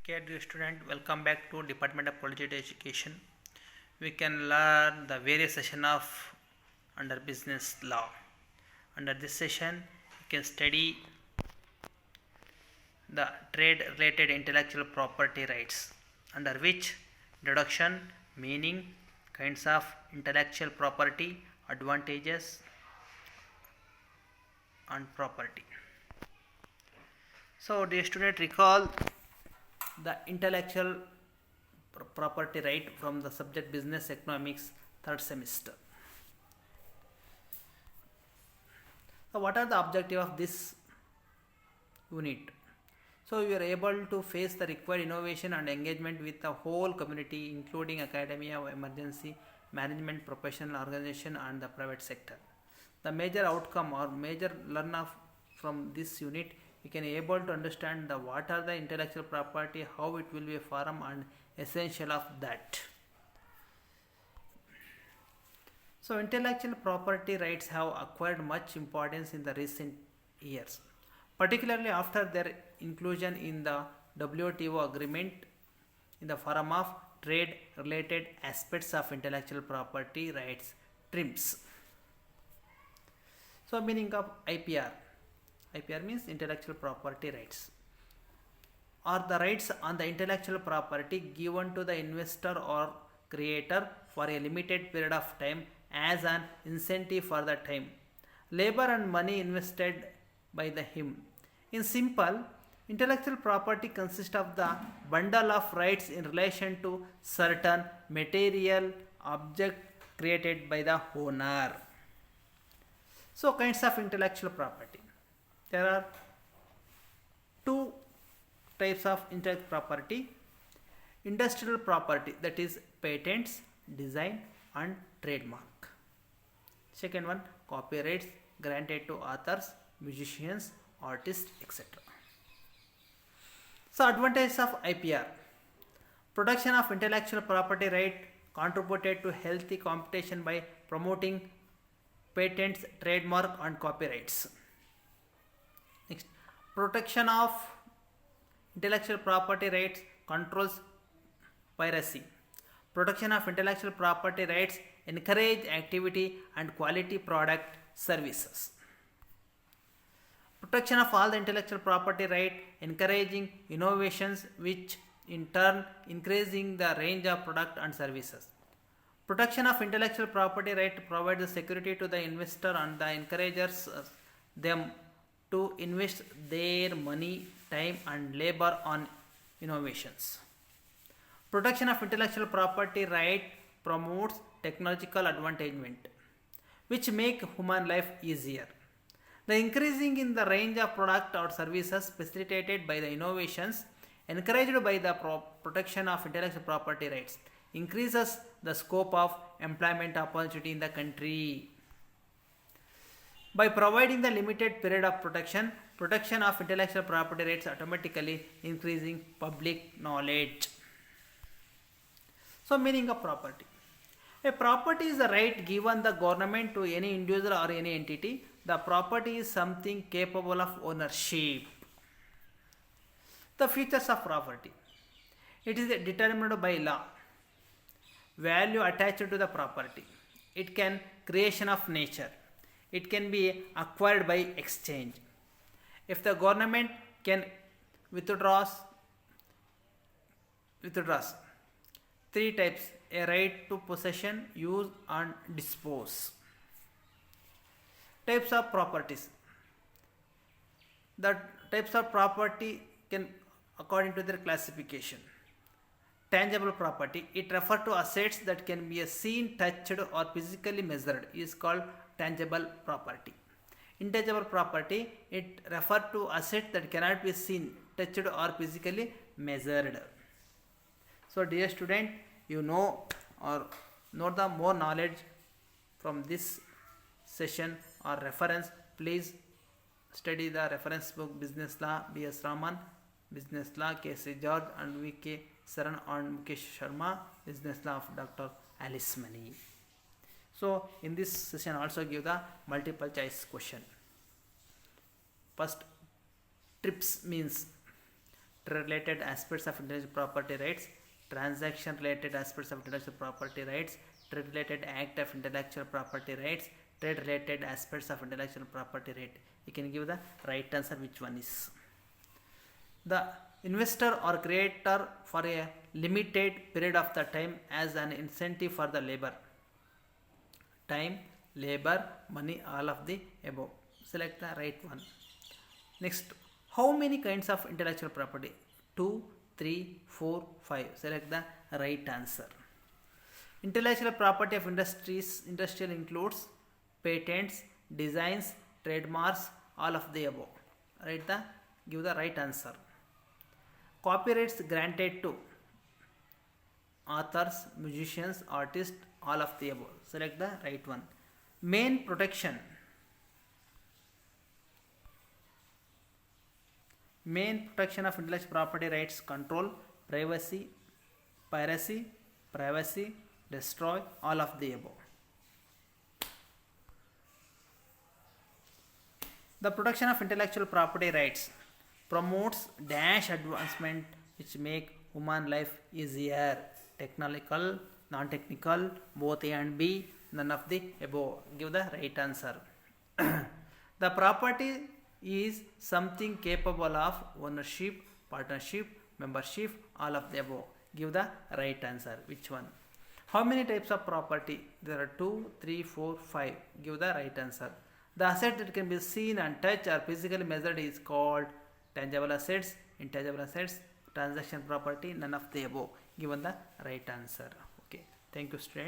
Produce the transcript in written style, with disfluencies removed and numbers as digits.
Okay, dear student, welcome back to Department of Collegiate Education. We can learn the various session of under business law. Under this session, you can study the trade related intellectual property rights, under which introduction, meaning, kinds of intellectual property, advantages, and property. So, dear student, recall the intellectual property right from the subject business economics third semester. So what are the objective of this unit? So you are able to face the required innovation and engagement with the whole community, including academia, emergency management, professional organization, and the private sector. The major outcome or major learn of from this unit, you can able to understand the what are the intellectual property, how it will be a forum, and essential of that. So intellectual property rights have acquired much importance in the recent years, particularly after their inclusion in the WTO agreement in the form of trade related aspects of intellectual property rights TRIPS. So meaning of IPR. IPR means intellectual property rights, are the rights on the intellectual property given to the investor or creator for a limited period of time as an incentive for the time, labor and money invested by the him. In simple, intellectual property consists of the bundle of rights in relation to certain material object created by the owner. So kinds of intellectual property. There are two types of intellectual property: industrial property, that is patents, design, and trademark. Second one, copyrights granted to authors, musicians, artists, etc. So advantages of IPR: protection of intellectual property right contributed to healthy competition by promoting patents, trademark, and copyrights. Next, protection of intellectual property rights controls piracy. Protection of intellectual property rights encourage activity and quality product services. Protection of all the intellectual property right encouraging innovations, which in turn increasing the range of product and services. Protection of intellectual property right provides the security to the investor and the encourages them to invest their money, time, and labor on innovations. Protection of intellectual property right promotes technological advancement, which make human life easier. The increasing in the range of product or services facilitated by the innovations encouraged by the protection of intellectual property rights increases the scope of employment opportunity in the country. By providing the limited period of protection, protection of intellectual property rights automatically increasing public knowledge. So meaning of property. A property is a right given the government to any individual or any entity. The property is something capable of ownership. The features of property. It is determined by law. Value attached to the property. It can creation of nature. It can be acquired by exchange. If the government can withdraws. Three types: a right to possession, use, and dispose. Types of properties. The types of property can according to their classification. Tangible property, it refers to assets that can be seen, touched, or physically measured, is called tangible property. Intangible property, it refers to assets that cannot be seen, touched, or physically measured. So dear student, you know or note the more knowledge from this session or reference. Please study the reference book Business Law, B.S. Raman, Business Law, K.C. George, and V.K. Saran and Mukesh Sharma, Business Law of Dr. Alice Money. So in this session also give the multiple choice question. First, TRIPS means trade-related aspects of intellectual property rights, transaction-related aspects of intellectual property rights, trade-related act of intellectual property rights, trade-related aspects of intellectual property right. You can give the right answer which one is. The investor or creator for a limited period of the time as an incentive for the labor. Time, labor, money, all of the above. Select the right one. Next, how many kinds of intellectual property? 2, 3, 4, 5. Select the right answer. Intellectual property of industrial includes patents, designs, trademarks, all of the above. Give the right answer. Copyrights granted to authors, musicians, artists, all of the above. Select the right one. Main protection. Main protection of intellectual property rights control, privacy, piracy, privacy, destroy, all of the above. The protection of intellectual property rights promotes dash advancement which make human life easier. Technical, non-technical, both A and B, none of the above. Give the right answer. The property is something capable of ownership, partnership, membership, all of the above. Give the right answer. Which one? How many types of property? There are 2, 3, 4, 5. Give the right answer. The asset that can be seen and touched or physically measured is called tangible assets, intangible assets, transaction property, none of the above. Given the right answer. Okay. Thank you, students.